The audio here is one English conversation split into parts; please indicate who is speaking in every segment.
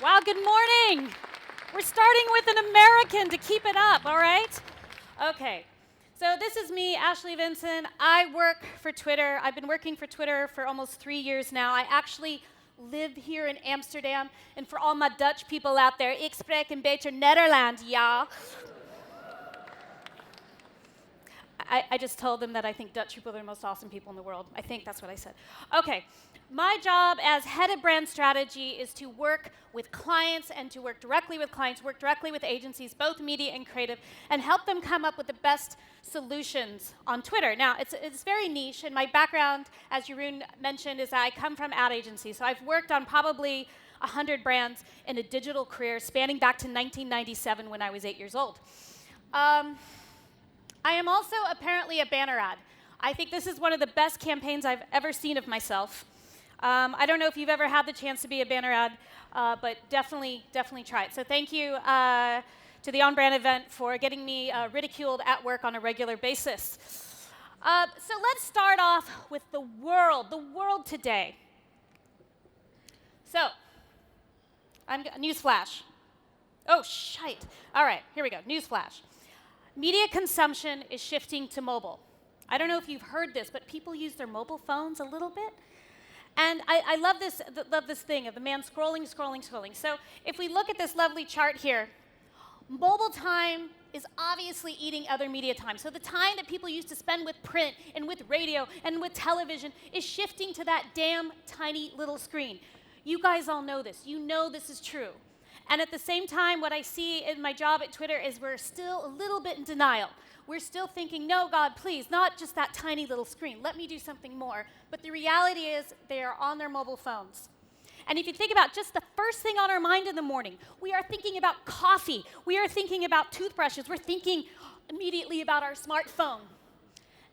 Speaker 1: Wow, good morning. We're starting with an American to keep it up, all right? Okay, so this is me, Ashley Vinson. I work for Twitter. I've been working for Twitter for almost 3 years now. I actually live here in Amsterdam. And for all my Dutch people out there, ik spreek een beetje Nederlands, ja. I just told them that I think Dutch people are the most awesome people in the world. I think that's what I said. Okay, my job as head of brand strategy is to work with clients and to work directly with clients, work directly with agencies, both media and creative, and help them come up with the best solutions on Twitter. Now, it's very niche, and my background, as Jeroen mentioned, is that I come from ad agency. So I've worked on probably 100 brands in a digital career spanning back to 1997 when I was 8 years old. I am also apparently a banner ad. I think this is one of the best campaigns I've ever seen of myself. I don't know if you've ever had the chance to be a banner ad, but definitely try it. So thank you to the OnBrand event for getting me ridiculed at work on a regular basis. So let's start off with the world today. So, newsflash. Oh, shite. All right, here we go, newsflash. Media consumption is shifting to mobile. I don't know if you've heard this, but people use their mobile phones a little bit. And I love this thing of the man scrolling. So if we look at this lovely chart here, mobile time is obviously eating other media time. So the time that people used to spend with print and with radio and with television is shifting to that damn tiny little screen. You guys all know this. You know this is true. And at the same time, what I see in my job at Twitter is we're still a little bit in denial. We're still thinking, no, God, please, not just that tiny little screen. Let me do something more. But the reality is they are on their mobile phones. And if you think about just the first thing on our mind in the morning, we are thinking about coffee. We are thinking about toothbrushes. We're thinking immediately about our smartphone.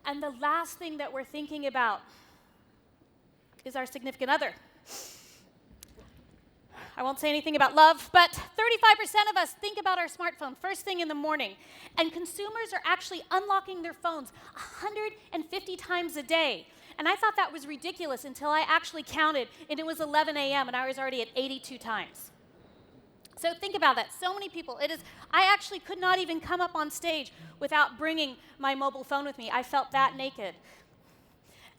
Speaker 1: And the last thing that we're thinking about is our significant other. I won't say anything about love, but 35% of us think about our smartphone first thing in the morning. And consumers are actually unlocking their phones 150 times a day. And I thought that was ridiculous until I actually counted, and it was 11 a.m., and I was already at 82 times. So think about that. So many people. I actually could not even come up on stage without bringing my mobile phone with me. I felt that naked.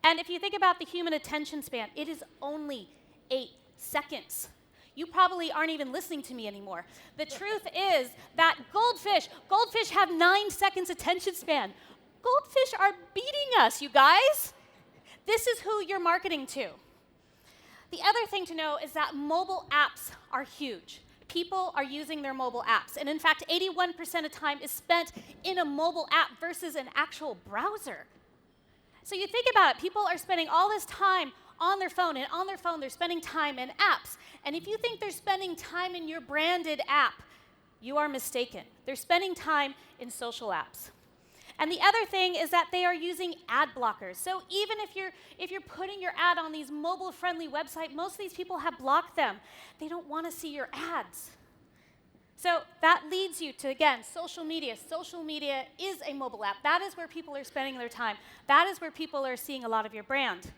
Speaker 1: And if you think about the human attention span, it is only 8 seconds. You probably aren't even listening to me anymore. The truth is that goldfish have 9 seconds attention span. Goldfish are beating us, you guys. This is who you're marketing to. The other thing to know is that mobile apps are huge. People are using their mobile apps. And in fact, 81% of time is spent in a mobile app versus an actual browser. So you think about it, people are spending all this time on their phone, and on their phone they're spending time in apps. And if you think they're spending time in your branded app, you are mistaken. They're spending time in social apps. And the other thing is that they are using ad blockers. So even if you're putting your ad on these mobile-friendly websites, most of these people have blocked them. They don't want to see your ads. So that leads you to, again, social media. Social media is a mobile app. That is where people are spending their time. That is where people are seeing a lot of your brand.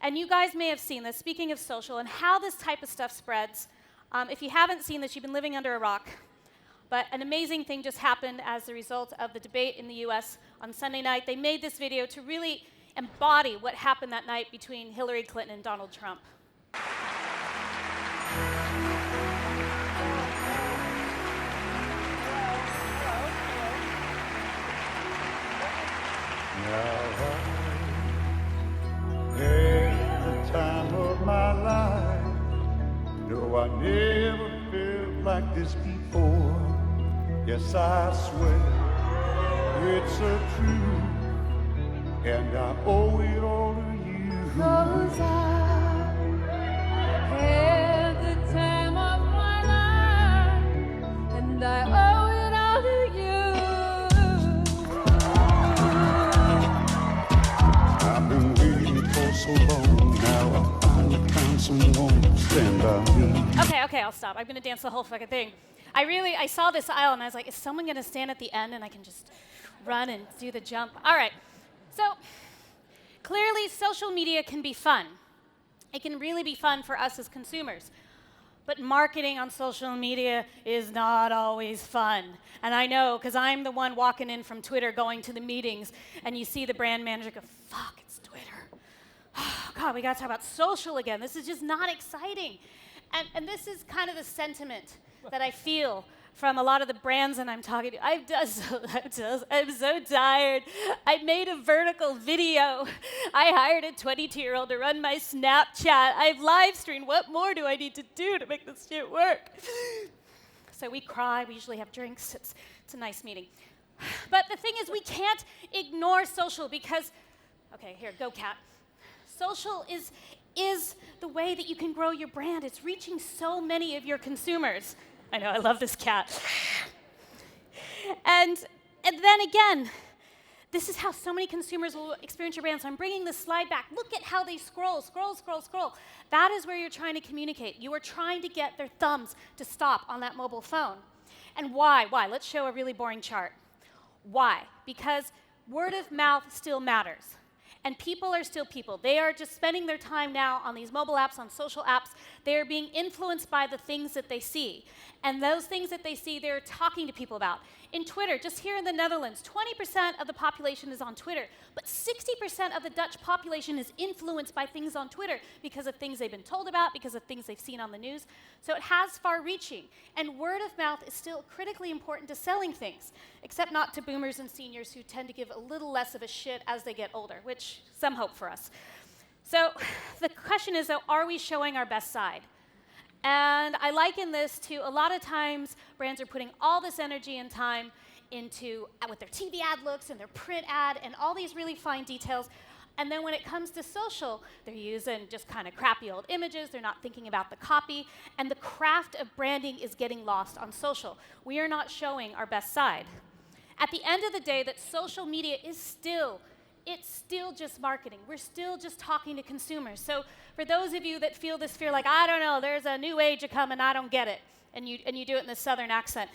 Speaker 1: And you guys may have seen this, speaking of social and how this type of stuff spreads. If you haven't seen this, you've been living under a rock. But an amazing thing just happened as a result of the debate in the US on Sunday night. They made this video to really embody what happened that night between Hillary Clinton and Donald Trump.
Speaker 2: Time of my life, no, I never felt like this before. Yes, I swear it's so true, and I owe it all to you. 'Cause I had the time of my life, and I owe it all to you. I've been waiting for so long.
Speaker 1: Okay, I'll stop. I'm going to dance the whole fucking thing. I saw this aisle and I was like, is someone going to stand at the end and I can just run and do the jump? All right. So clearly social media can be fun. It can really be fun for us as consumers. But marketing on social media is not always fun. And I know, because I'm the one walking in from Twitter going to the meetings, and you see the brand manager go, fuck, it's Twitter. Oh, God, we got to talk about social again. This is just not exciting. And this is kind of the sentiment that I feel from a lot of the brands that I'm talking to. I'm so tired. I made a vertical video. I hired a 22-year-old to run my Snapchat. I've live streamed. What more do I need to do to make this shit work? So we cry. We usually have drinks. It's a nice meeting. But the thing is, we can't ignore social because, okay, here, go cat. Social is the way that you can grow your brand. It's reaching so many of your consumers. I know, I love this cat. And then again, this is how so many consumers will experience your brand. So I'm bringing this slide back. Look at how they scroll. That is where you're trying to communicate. You are trying to get their thumbs to stop on that mobile phone. And why? Why? Let's show a really boring chart. Why? Because word of mouth still matters. And people are still people. They are just spending their time now on these mobile apps, on social apps. They are being influenced by the things that they see. And those things that they see, they're talking to people about. In Twitter, just here in the Netherlands, 20% of the population is on Twitter, but 60% of the Dutch population is influenced by things on Twitter because of things they've been told about, because of things they've seen on the news. So it has far-reaching. And word of mouth is still critically important to selling things, except not to boomers and seniors who tend to give a little less of a shit as they get older, which some hope for us. So the question is, though, are we showing our best side? And I liken this to a lot of times brands are putting all this energy and time into what their TV ad looks and their print ad and all these really fine details. And then when it comes to social, they're using just kind of crappy old images. They're not thinking about the copy. And the craft of branding is getting lost on social. We are not showing our best side. At the end of the day, that social media is still just marketing. We're still just talking to consumers. So for those of you that feel this fear, like, I don't know, there's a new age coming, I don't get it, and you do it in this southern accent,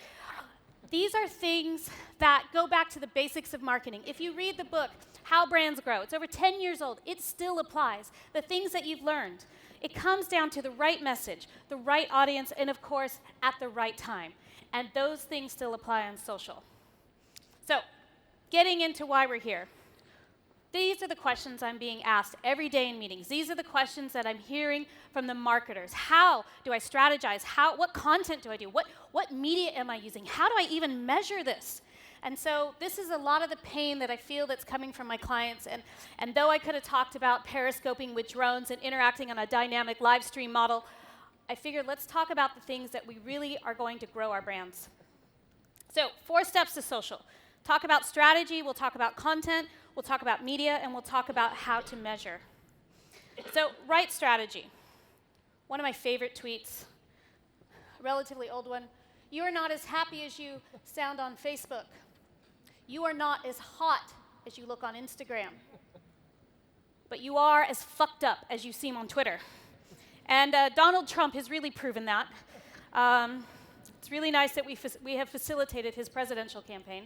Speaker 1: these are things that go back to the basics of marketing. If you read the book, How Brands Grow, it's over 10 years old, it still applies. The things that you've learned, it comes down to the right message, the right audience, and of course, at the right time. And those things still apply on social. So, getting into why we're here. These are the questions I'm being asked every day in meetings. These are the questions that I'm hearing from the marketers. How do I strategize? What content do I do? What media am I using? How do I even measure this? And so this is a lot of the pain that I feel that's coming from my clients. And though I could have talked about periscoping with drones and interacting on a dynamic live stream model, I figured let's talk about the things that we really are going to grow our brands. So 4 steps to social. Talk about strategy, we'll talk about content, we'll talk about media, and we'll talk about how to measure. So, right strategy. One of my favorite tweets, a relatively old one. You are not as happy as you sound on Facebook. You are not as hot as you look on Instagram. But you are as fucked up as you seem on Twitter. And Donald Trump has really proven that. It's really nice that we have facilitated his presidential campaign.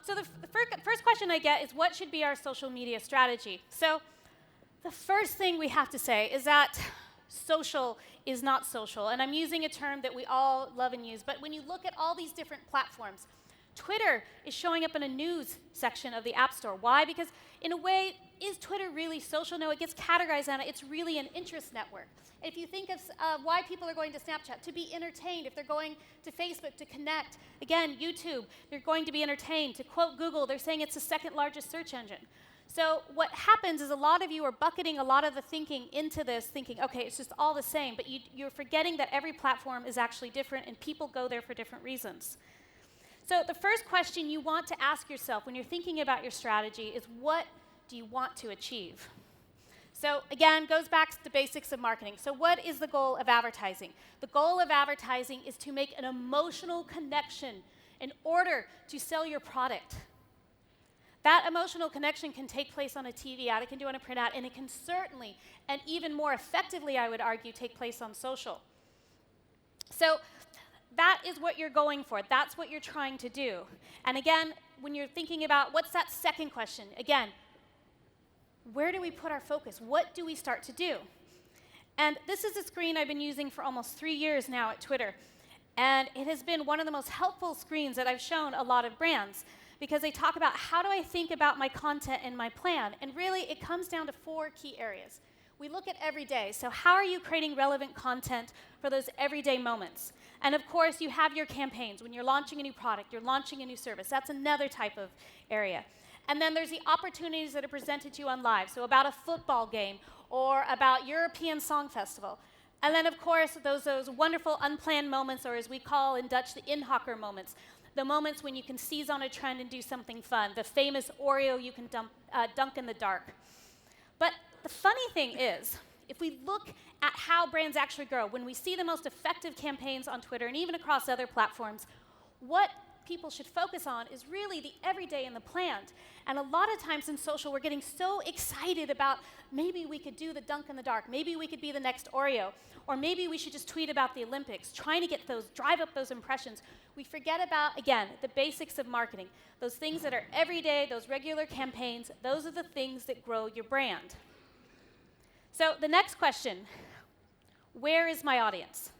Speaker 1: So the first question I get is, what should be our social media strategy? So the first thing we have to say is that social is not social. And I'm using a term that we all love and use. But when you look at all these different platforms, Twitter is showing up in a news section of the App Store. Why? Because in a way, is Twitter really social? No, it gets categorized on it. It's really an interest network. If you think of why people are going to Snapchat, to be entertained. If they're going to Facebook, to connect. Again, YouTube, they're going to be entertained. To quote Google, they're saying it's the second largest search engine. So what happens is a lot of you are bucketing a lot of the thinking into this, thinking, okay, it's just all the same. But you're forgetting that every platform is actually different, and people go there for different reasons. So the first question you want to ask yourself when you're thinking about your strategy is, what do you want to achieve? So again, goes back to the basics of marketing. So what is the goal of advertising? The goal of advertising is to make an emotional connection in order to sell your product. That emotional connection can take place on a TV ad, it can do on a print ad, and it can certainly, and even more effectively, I would argue, take place on social. So that is what you're going for. That's what you're trying to do. And again, when you're thinking about what's that second question, again, where do we put our focus? What do we start to do? And this is a screen I've been using for almost 3 years now at Twitter. And it has been one of the most helpful screens that I've shown a lot of brands because they talk about how do I think about my content and my plan. And really, it comes down to 4 key areas. We look at every day. So how are you creating relevant content for those everyday moments? And of course, you have your campaigns. When you're launching a new product, you're launching a new service. That's another type of area. And then there's the opportunities that are presented to you on live. So about a football game or about European Song Festival. And then, of course, those wonderful unplanned moments, or as we call in Dutch, the inhakker moments. The moments when you can seize on a trend and do something fun. The famous Oreo you can dunk in the dark. But the funny thing is, if we look at how brands actually grow, when we see the most effective campaigns on Twitter and even across other platforms, what people should focus on is really the everyday and the planned. And a lot of times in social, we're getting so excited about maybe we could do the dunk in the dark, maybe we could be the next Oreo, or maybe we should just tweet about the Olympics, trying to get those, drive up those impressions. We forget about, again, the basics of marketing. Those things that are everyday, those regular campaigns, those are the things that grow your brand. So the next question, where is my audience?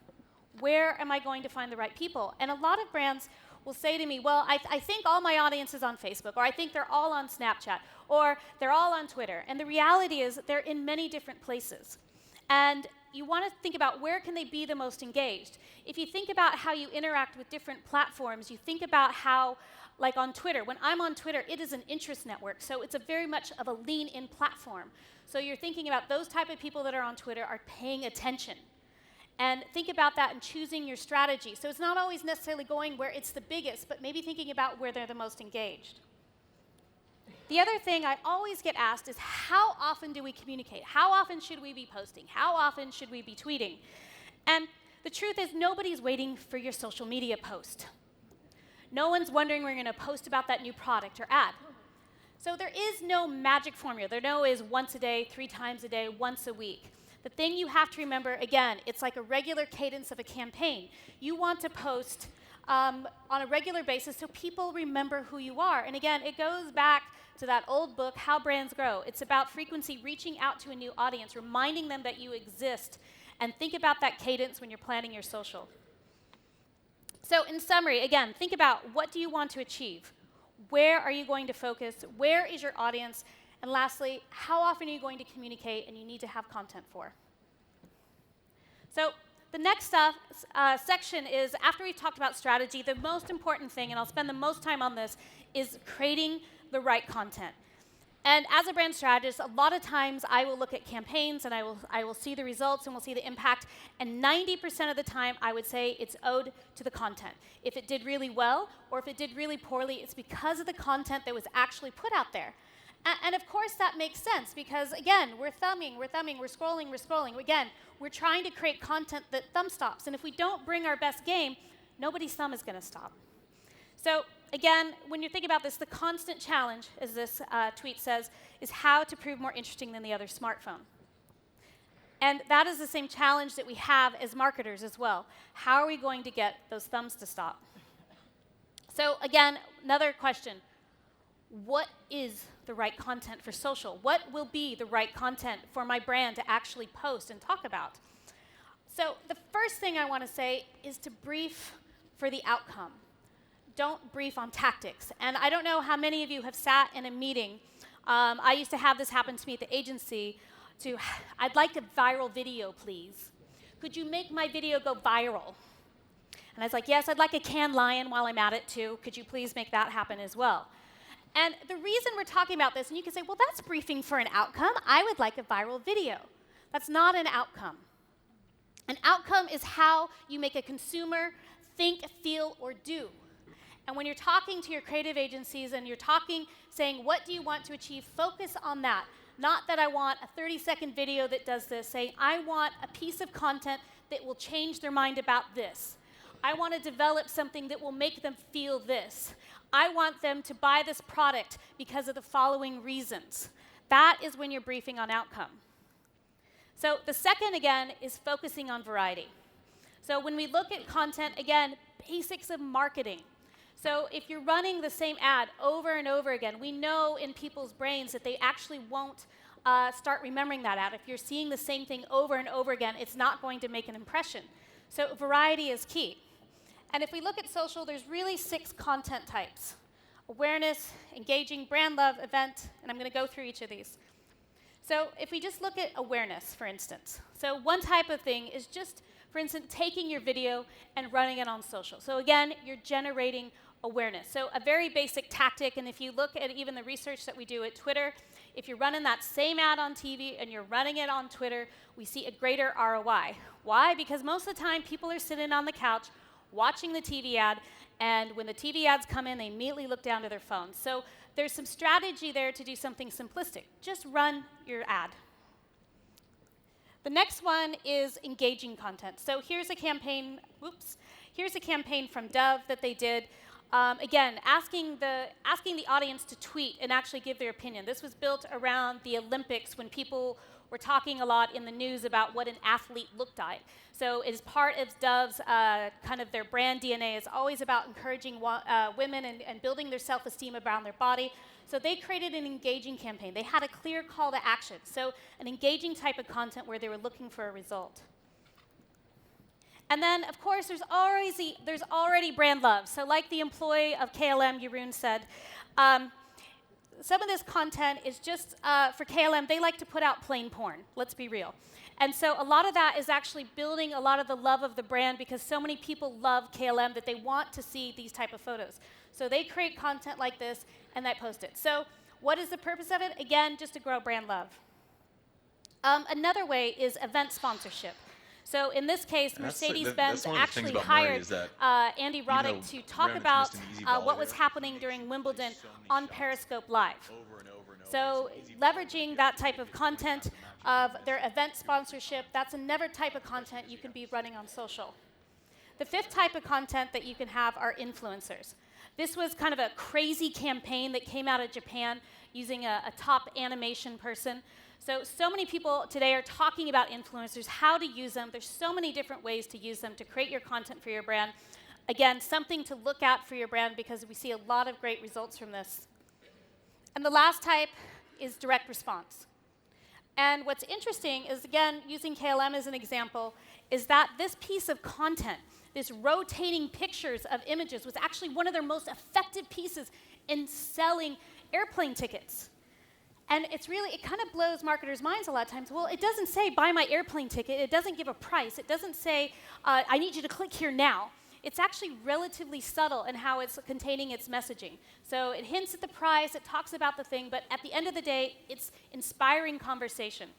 Speaker 1: Where am I going to find the right people? And a lot of brands will say to me, well, I think all my audience is on Facebook, or I think they're all on Snapchat, or they're all on Twitter. And the reality is they're in many different places. And you want to think about where can they be the most engaged. If you think about how you interact with different platforms, you think about how, like on Twitter, when I'm on Twitter, it is an interest network, so it's a very much of a lean-in platform. So you're thinking about those type of people that are on Twitter are paying attention. And think about that and choosing your strategy. So it's not always necessarily going where it's the biggest, but maybe thinking about where they're the most engaged. The other thing I always get asked is how often do we communicate? How often should we be posting? How often should we be tweeting? And the truth is nobody's waiting for your social media post. No one's wondering when you're going to post about that new product or ad. So there is no magic formula. There no is once a day, 3 times a day, once a week. The thing you have to remember, again, it's like a regular cadence of a campaign. You want to post on a regular basis so people remember who you are. And again, it goes back to that old book, How Brands Grow. It's about frequency, reaching out to a new audience, reminding them that you exist, and think about that cadence when you're planning your social. So in summary, again, think about what do you want to achieve? Where are you going to focus? Where is your audience? And lastly, how often are you going to communicate and you need to have content for? So the next section is, after we've talked about strategy, the most important thing, and I'll spend the most time on this, is creating the right content. And as a brand strategist, a lot of times I will look at campaigns and I will see the results and we'll see the impact, and 90% of the time I would say it's owed to the content. If it did really well or if it did really poorly, it's because of the content that was actually put out there. And of course that makes sense because, again, we're thumbing, we're scrolling. Again, we're trying to create content that thumb stops. And if we don't bring our best game, nobody's thumb is going to stop. So again, when you think about this, the constant challenge, as this tweet says, is how to prove more interesting than the other smartphone. And that is the same challenge that we have as marketers as well. How are we going to get those thumbs to stop? So again, another question. What is the right content for social? What will be the right content for my brand to actually post and talk about? So the first thing I want to say is to brief for the outcome. Don't brief on tactics. And I don't know how many of you have sat in a meeting. I used to have this happen to me at the agency. I'd like a viral video, please. Could you make my video go viral? And I was like, yes, I'd like a canned lion while I'm at it too. Could you please make that happen as well? And the reason we're talking about this, and you can say, well, that's briefing for an outcome. I would like a viral video. That's not an outcome. An outcome is how you make a consumer think, feel, or do. And when you're talking to your creative agencies and you're saying, what do you want to achieve, focus on that. Not that I want a 30-second video that does this, saying, I want a piece of content that will change their mind about this. I want to develop something that will make them feel this. I want them to buy this product because of the following reasons. That is when you're briefing on outcome. So the second, again, is focusing on variety. So when we look at content, again, basics of marketing. So if you're running the same ad over and over again, we know in people's brains that they actually won't start remembering that ad. If you're seeing the same thing over and over again, it's not going to make an impression. So variety is key. And if we look at social, there's really 6 content types: awareness, engaging, brand love, event, and I'm going to go through each of these. So if we just look at awareness, for instance. So one type of thing is just, for instance, taking your video and running it on social. So again, you're generating awareness. So a very basic tactic, and if you look at even the research that we do at Twitter, if you're running that same ad on TV and you're running it on Twitter, we see a greater ROI. Why? Because most of the time, people are sitting on the couch watching the TV ad, and when the TV ads come in, they immediately look down to their phones. So there's some strategy there to do something simplistic. Just run your ad. The next one is engaging content. So here's a campaign, here's a campaign from Dove that they did. Again, asking the audience to tweet and actually give their opinion. This was built around the Olympics when people were talking a lot in the news about what an athlete looked like. So as part of Dove's kind of their brand DNA is always about encouraging women and building their self-esteem around their body. So they created an engaging campaign. They had a clear call to action. So an engaging type of content where they were looking for a result. And then, of course, there's already brand love. So like the employee of KLM, Jeroen, said, some of this content is just, for KLM, they like to put out plain porn, let's be real. And so a lot of that is actually building a lot of the love of the brand because so many people love KLM that they want to see these type of photos. So they create content like this and they post it. So what is the purpose of it? Again, just to grow brand love. Another way is event sponsorship. So in this case, Mercedes-Benz actually hired Andy Roddick to talk about what was happening during Wimbledon on Periscope Live. So leveraging that type of content of their event sponsorship, that's another type of content you can be running on social. The 5th type of content that you can have are influencers. This was kind of a crazy campaign that came out of Japan using a top animation person. So many people today are talking about influencers, how to use them. There's so many different ways to use them to create your content for your brand. Again, something to look at for your brand because we see a lot of great results from this. And the last type is direct response. And what's interesting is, again, using KLM as an example, is that this piece of content, this rotating pictures of images, was actually one of their most effective pieces in selling airplane tickets. And it's really, it kind of blows marketers' minds a lot of times. Well, it doesn't say, buy my airplane ticket. It doesn't give a price. It doesn't say, I need you to click here now. It's actually relatively subtle in how it's containing its messaging. So it hints at the price, it talks about the thing, but at the end of the day, it's inspiring conversation.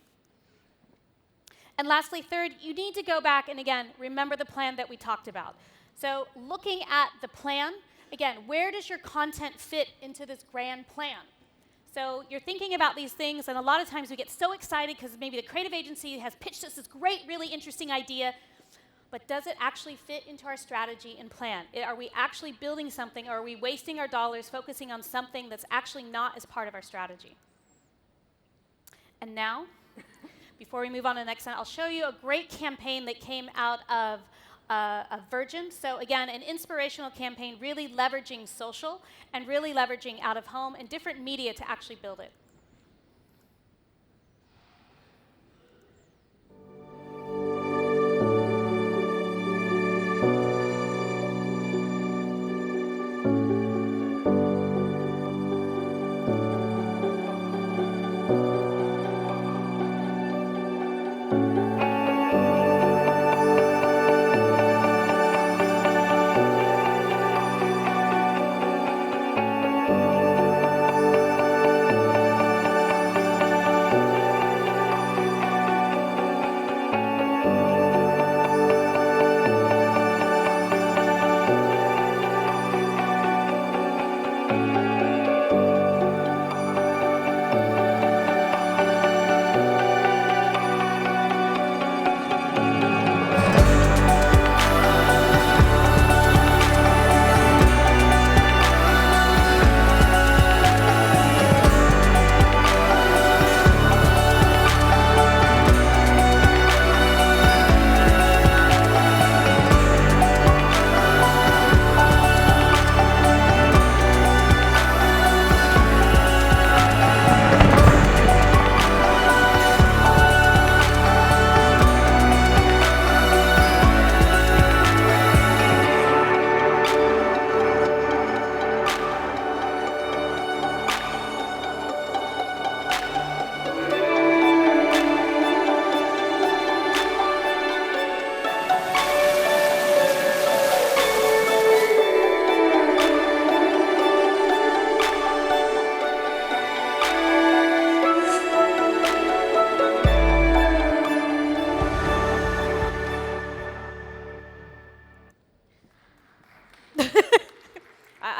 Speaker 1: And lastly, third, you need to go back and, again, remember the plan that we talked about. So looking at the plan, again, where does your content fit into this grand plan? So you're thinking about these things, and a lot of times we get so excited because maybe the creative agency has pitched us this great, really interesting idea, but does it actually fit into our strategy and plan? Are we actually building something, or are we wasting our dollars focusing on something that's actually not as part of our strategy? And now, before we move on to the next one, I'll show you a great campaign that came out of Virgin. So again, an inspirational campaign, really leveraging social and really leveraging out of home and different media to actually build it.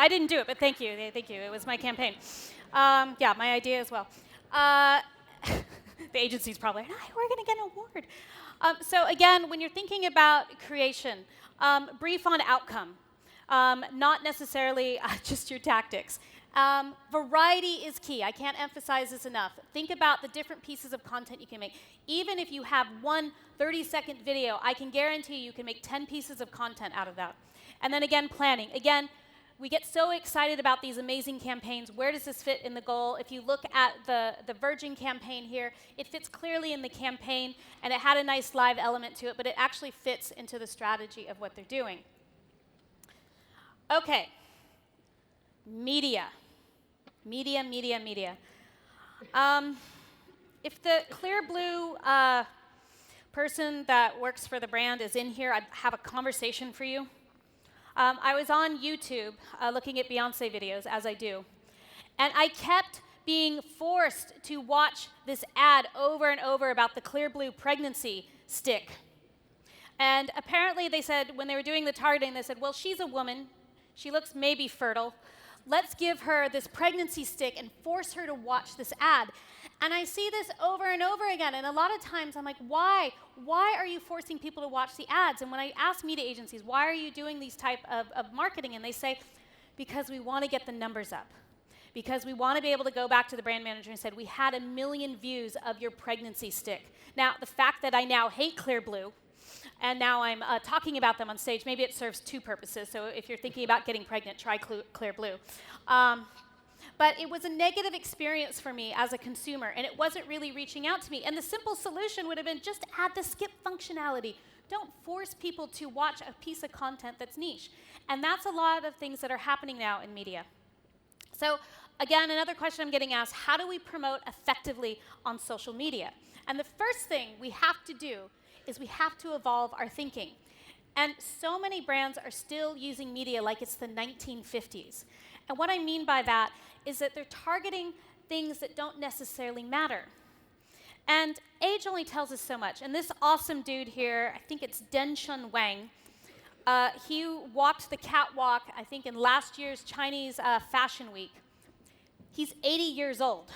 Speaker 1: I didn't do it, but thank you. Thank you. It was my campaign. Yeah, my idea as well. The agency's probably, we're going to get an award. So again, when you're thinking about creation, brief on outcome, not necessarily just your tactics. Variety is key. I can't emphasize this enough. Think about the different pieces of content you can make. Even if you have one 30-second video, I can guarantee you can make 10 pieces of content out of that. And then again, planning. Again, we get so excited about these amazing campaigns. Where does this fit in the goal? If you look at the Virgin campaign here, it fits clearly in the campaign, and it had a nice live element to it, but it actually fits into the strategy of what they're doing. Okay, media. Media. If the clear blue person that works for the brand is in here, I'd have a conversation for you. I was on YouTube looking at Beyonce videos, as I do, and I kept being forced to watch this ad over and over about the clear blue pregnancy stick. And apparently they said, when they were doing the targeting, they said, well, she's a woman. She looks maybe fertile. Let's give her this pregnancy stick and force her to watch this ad. And I see this over and over again. And a lot of times I'm like, why? Why are you forcing people to watch the ads? And when I ask media agencies, why are you doing these type of marketing? And they say, because we want to get the numbers up. Because we want to be able to go back to the brand manager and say, we had 1 million views of your pregnancy stick. Now, the fact that I now hate Clear Blue, and now I'm talking about them on stage, maybe it serves 2 purposes. So if you're thinking about getting pregnant, try Clear Blue. But it was a negative experience for me as a consumer, and it wasn't really reaching out to me. And the simple solution would have been just add the skip functionality. Don't force people to watch a piece of content that's niche. And that's a lot of things that are happening now in media. So again, another question I'm getting asked, how do we promote effectively on social media? And the first thing we have to do is we have to evolve our thinking. And so many brands are still using media like it's the 1950s. And what I mean by that is that they're targeting things that don't necessarily matter. And age only tells us so much. And this awesome dude here, I think it's Den-Shun Wang, he walked the catwalk, I think, in last year's Chinese Fashion Week. He's 80 years old.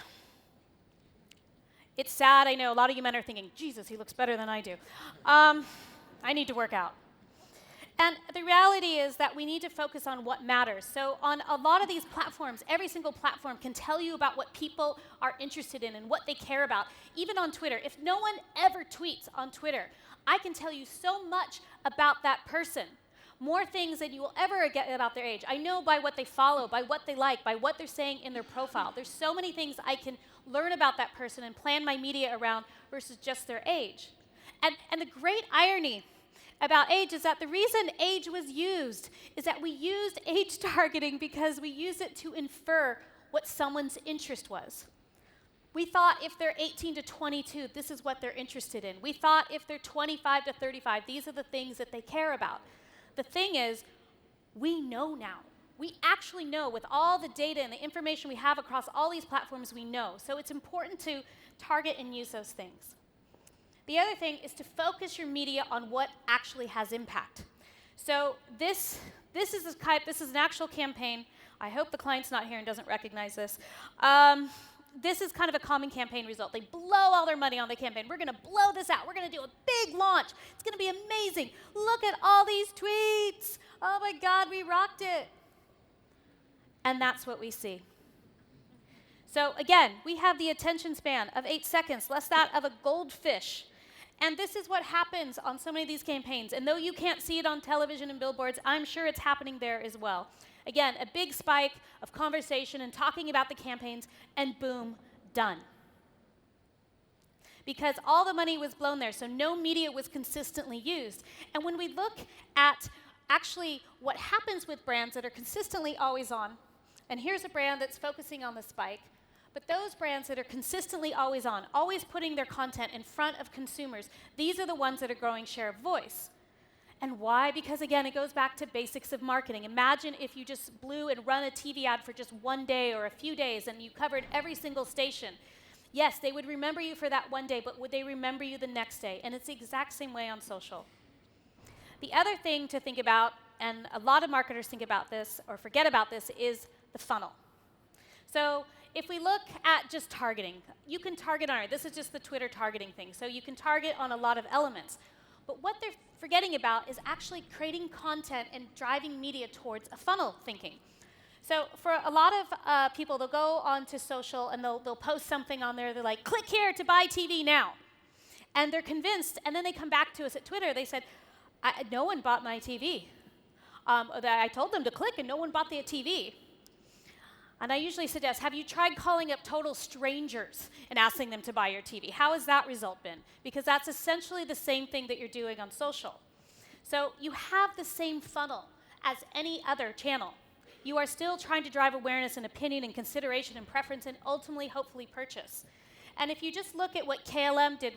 Speaker 1: It's sad, I know, a lot of you men are thinking, Jesus, he looks better than I do. I need to work out. And the reality is that we need to focus on what matters. So on a lot of these platforms, every single platform can tell you about what people are interested in and what they care about. Even on Twitter, if no one ever tweets on Twitter, I can tell you so much about that person. More things than you will ever get about their age. I know by what they follow, by what they like, by what they're saying in their profile. There's so many things I can learn about that person and plan my media around versus just their age. And the great irony about age is that the reason age was used is that we used age targeting because we used it to infer what someone's interest was. We thought if they're 18 to 22, this is what they're interested in. We thought if they're 25 to 35, these are the things that they care about. The thing is, we know now. We actually know with all the data and the information we have across all these platforms, we know. So it's important to target and use those things. The other thing is to focus your media on what actually has impact. So this is an actual campaign. I hope the client's not here and doesn't recognize this. This is kind of a common campaign result. They blow all their money on the campaign. We're going to blow this out. We're going to do a big launch. It's going to be amazing. Look at all these tweets. Oh my God, we rocked it. And that's what we see. So again, we have the attention span of 8 seconds, less that of a goldfish. And this is what happens on so many of these campaigns. And though you can't see it on television and billboards, I'm sure it's happening there as well. Again, a big spike of conversation and talking about the campaigns, and boom, done. Because all the money was blown there, so no media was consistently used. And when we look at actually what happens with brands that are consistently always on, and here's a brand that's focusing on the spike, but those brands that are consistently always on, always putting their content in front of consumers, these are the ones that are growing share of voice. And why? Because again, it goes back to basics of marketing. Imagine if you just blew and run a TV ad for just one day or a few days and you covered every single station. Yes, they would remember you for that one day, but would they remember you the next day? And it's the exact same way on social. The other thing to think about and a lot of marketers think about this or forget about this, is the funnel. So if we look at just targeting, you can target on it. This is just the Twitter targeting thing. So you can target on a lot of elements. But what they're forgetting about is actually creating content and driving media towards a funnel thinking. So for a lot of people, they'll go onto social and they'll post something on there. They're like, click here to buy TV now. And they're convinced, and then they come back to us at Twitter. They said, no one bought my TV. I told them to click, and no one bought the TV. And I usually suggest, have you tried calling up total strangers and asking them to buy your TV? How has that result been? Because that's essentially the same thing that you're doing on social. So you have the same funnel as any other channel. You are still trying to drive awareness and opinion and consideration and preference and ultimately, hopefully, purchase. And if you just look at what KLM did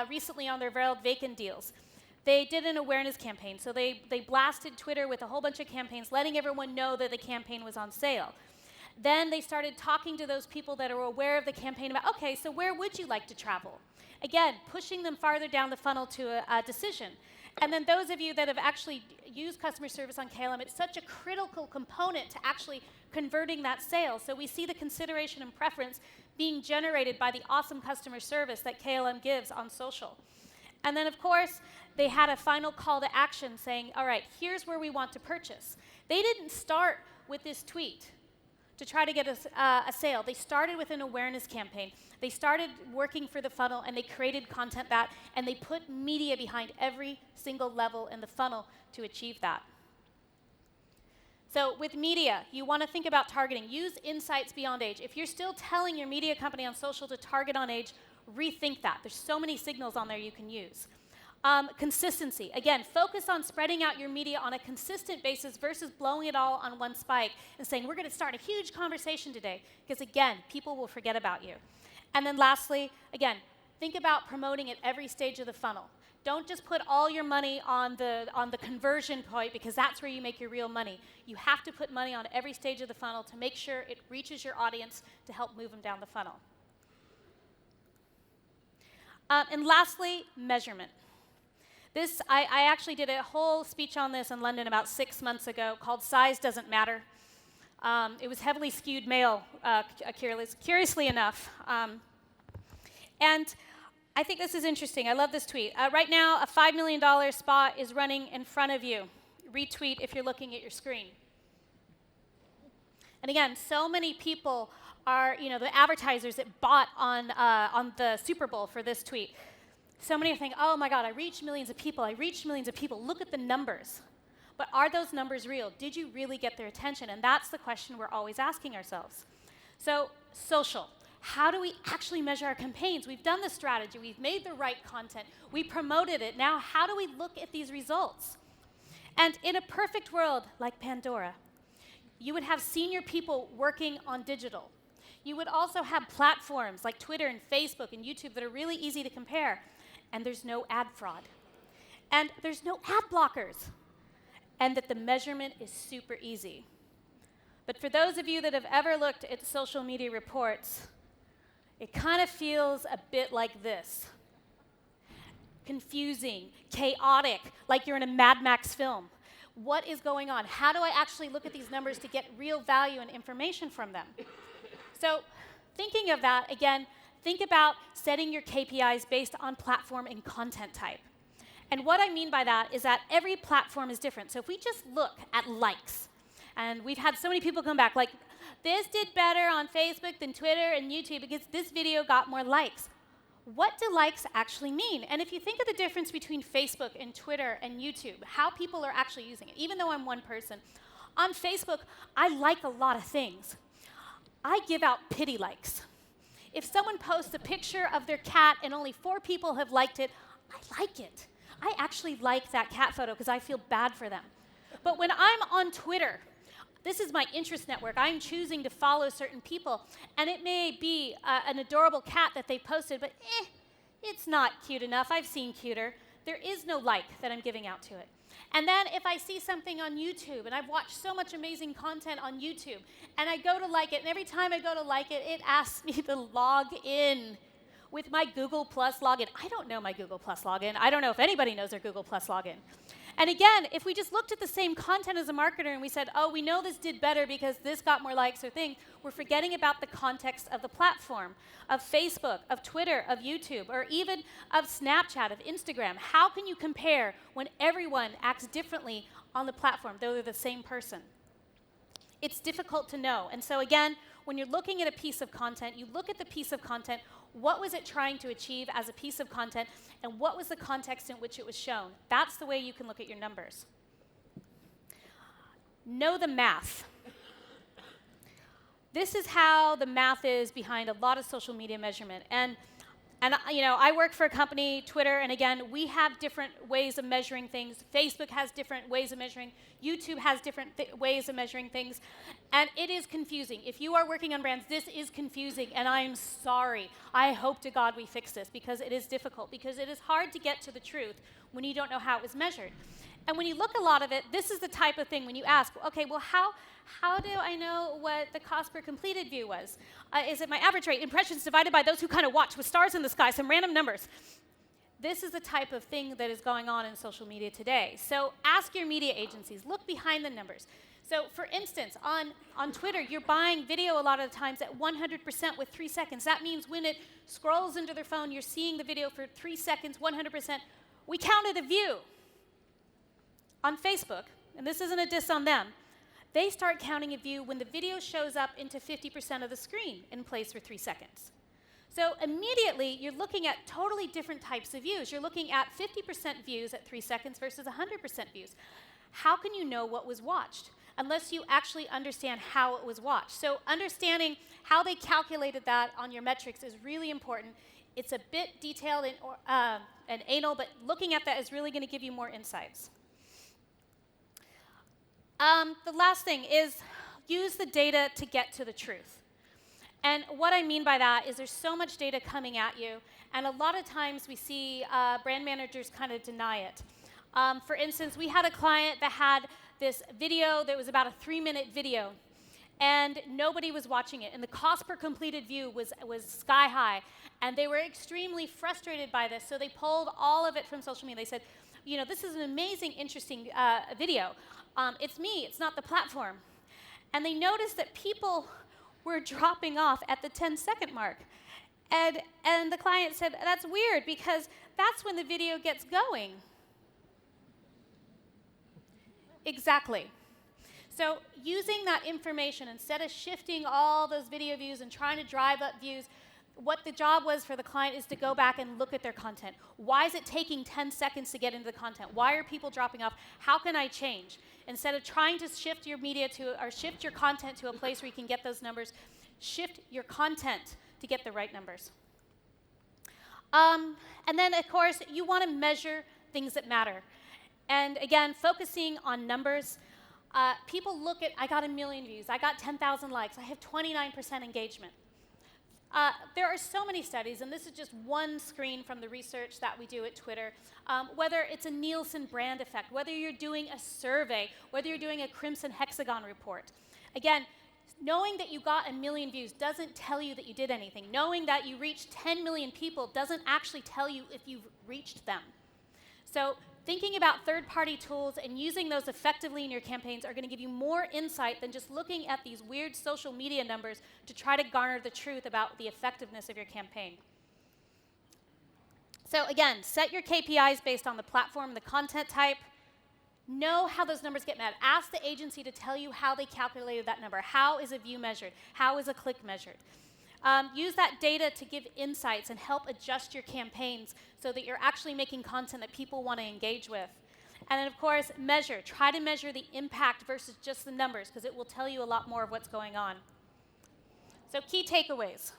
Speaker 1: recently on their Veiled Vacant deals, they did an awareness campaign. So they blasted Twitter with a whole bunch of campaigns, letting everyone know that the campaign was on sale. Then they started talking to those people that are aware of the campaign about, okay, so where would you like to travel? Again, pushing them farther down the funnel to a decision. And then those of you that have actually used customer service on KLM, it's such a critical component to actually converting that sale. So we see the consideration and preference being generated by the awesome customer service that KLM gives on social. And then, of course, they had a final call to action saying, all right, here's where we want to purchase. They didn't start with this tweet to try to get a sale. They started with an awareness campaign. They started working for the funnel, and they created content and they put media behind every single level in the funnel to achieve that. So with media, you want to think about targeting. Use insights beyond age. If you're still telling your media company on social to target on age, rethink that. There's so many signals on there you can use. Consistency. Again, focus on spreading out your media on a consistent basis versus blowing it all on one spike and saying, we're going to start a huge conversation today, because again, people will forget about you. And then lastly, again, think about promoting at every stage of the funnel. Don't just put all your money on the conversion point, because that's where you make your real money. You have to put money on every stage of the funnel to make sure it reaches your audience to help move them down the funnel. And lastly, measurement. I actually did a whole speech on this in London about 6 months ago called Size Doesn't Matter. It was heavily skewed male, curiously enough. And I think this is interesting. I love this tweet. Right now, a $5 million spot is running in front of you. Retweet if you're looking at your screen. And again, so many people are, the advertisers that bought on the Super Bowl for this tweet. So many are thinking, oh my God, I reached millions of people. Look at the numbers. But are those numbers real? Did you really get their attention? And that's the question we're always asking ourselves. So social. How do we actually measure our campaigns? We've done the strategy. We've made the right content. We promoted it. Now, how do we look at these results? And in a perfect world like Pandora, you would have senior people working on digital. You would also have platforms like Twitter and Facebook and YouTube that are really easy to compare. And there's no ad fraud. And there's no ad blockers. And that the measurement is super easy. But for those of you that have ever looked at social media reports, it kind of feels a bit like this. Confusing, chaotic, like you're in a Mad Max film. What is going on? How do I actually look at these numbers to get real value and information from them? So thinking of that, again, think about setting your KPIs based on platform and content type. And what I mean by that is that every platform is different. So if we just look at likes, and we've had so many people come back like, this did better on Facebook than Twitter and YouTube because this video got more likes. What do likes actually mean? And if you think of the difference between Facebook and Twitter and YouTube, how people are actually using it, even though I'm one person, on Facebook, I like a lot of things. I give out pity likes. If someone posts a picture of their cat and only 4 people have liked it, I like it. I actually like that cat photo because I feel bad for them. But when I'm on Twitter, this is my interest network. I'm choosing to follow certain people, and it may be an adorable cat that they posted, but it's not cute enough. I've seen cuter. There is no like that I'm giving out to it. And then if I see something on YouTube, and I've watched so much amazing content on YouTube, and I go to like it, and every time I go to like it, it asks me to log in with my Google Plus login. I don't know my Google Plus login. I don't know if anybody knows their Google Plus login. And again, if we just looked at the same content as a marketer and we said, oh, we know this did better because this got more likes or things, we're forgetting about the context of the platform, of Facebook, of Twitter, of YouTube, or even of Snapchat, of Instagram. How can you compare when everyone acts differently on the platform, though they're the same person? It's difficult to know. And so again, when you're looking at a piece of content, you look at the piece of content, what was it trying to achieve as a piece of content, and what was the context in which it was shown? That's the way you can look at your numbers. Know the math. This is how the math is behind a lot of social media measurement. And you know, I work for a company, Twitter, and again, we have different ways of measuring things. Facebook has different ways of measuring. YouTube has different ways of measuring things. And it is confusing. If you are working on brands, this is confusing, and I'm sorry. I hope to God we fix this, because it is difficult, because it is hard to get to the truth when you don't know how it was measured. And when you look a lot of it, this is the type of thing when you ask, okay, well, how do I know what the cost per completed view was? Is it my average rate? Impressions divided by those who kind of watch with stars in the sky, some random numbers. This is the type of thing that is going on in social media today. So ask your media agencies, look behind the numbers. So for instance, on Twitter, you're buying video a lot of the times at 100% with 3 seconds. That means when it scrolls into their phone, you're seeing the video for 3 seconds, 100%. We counted a view. On Facebook, and this isn't a diss on them, they start counting a view when the video shows up into 50% of the screen in place for 3 seconds. So immediately, you're looking at totally different types of views. You're looking at 50% views at 3 seconds versus 100% views. How can you know what was watched unless you actually understand how it was watched? So understanding how they calculated that on your metrics is really important. It's a bit detailed and anal, but looking at that is really going to give you more insights. The last thing is use the data to get to the truth. And what I mean by that is there's so much data coming at you, and a lot of times we see brand managers kind of deny it. For instance, we had a client that had this video that was about a 3-minute video, and nobody was watching it, and the cost per completed view was sky high, and they were extremely frustrated by this, so they pulled all of it from social media. They said, you know, this is an amazing, interesting video. It's me, it's not the platform. And they noticed that people were dropping off at the 10-second mark. And the client said, that's weird, because that's when the video gets going. Exactly. So using that information, instead of shifting all those video views and trying to drive up views, what the job was for the client is to go back and look at their content. Why is it taking 10 seconds to get into the content? Why are people dropping off? How can I change? Instead of trying to shift your media or shift your content to a place where you can get those numbers, shift your content to get the right numbers. And then, of course, you want to measure things that matter. And again, focusing on numbers. People look at, I got 1 million views, I got 10,000 likes, I have 29% engagement. There are so many studies, and this is just one screen from the research that we do at Twitter, whether it's a Nielsen brand effect, whether you're doing a survey, whether you're doing a Crimson Hexagon report. Again, knowing that you got 1 million views doesn't tell you that you did anything. Knowing that you reached 10 million people doesn't actually tell you if you've reached them. So thinking about third-party tools and using those effectively in your campaigns are going to give you more insight than just looking at these weird social media numbers to try to garner the truth about the effectiveness of your campaign. So again, set your KPIs based on the platform, the content type. Know how those numbers get met. Ask the agency to tell you how they calculated that number. How is a view measured? How is a click measured? Use that data to give insights and help adjust your campaigns so that you're actually making content that people want to engage with. And then, of course, measure. Try to measure the impact versus just the numbers, because it will tell you a lot more of what's going on. So key takeaways.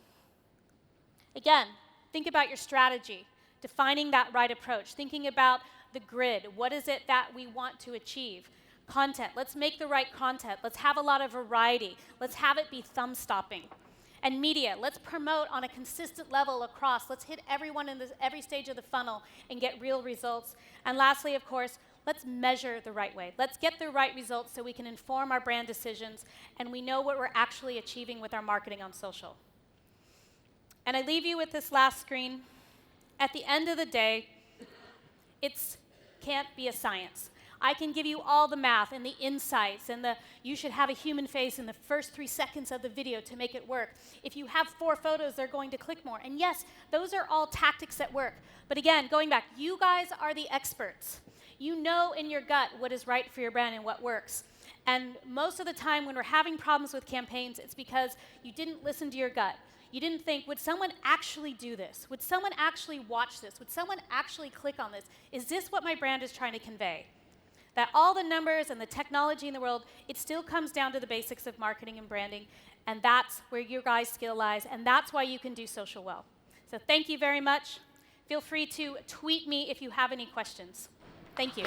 Speaker 1: Again, think about your strategy, defining that right approach, thinking about the grid. What is it that we want to achieve? Content. Let's make the right content. Let's have a lot of variety. Let's have it be thumb-stopping. And media, let's promote on a consistent level across. Let's hit everyone in every stage of the funnel and get real results. And lastly, of course, let's measure the right way. Let's get the right results so we can inform our brand decisions and we know what we're actually achieving with our marketing on social. And I leave you with this last screen. At the end of the day, it can't be a science. I can give you all the math and the insights and you should have a human face in the first 3 seconds of the video to make it work. If you have 4 photos, they're going to click more. And yes, those are all tactics that work. But again, going back, you guys are the experts. You know in your gut what is right for your brand and what works. And most of the time when we're having problems with campaigns, it's because you didn't listen to your gut. You didn't think, would someone actually do this? Would someone actually watch this? Would someone actually click on this? Is this what my brand is trying to convey? That all the numbers and the technology in the world, it still comes down to the basics of marketing and branding, and that's where your guys' skill lies, and that's why you can do social well. So thank you very much. Feel free to tweet me if you have any questions. Thank you.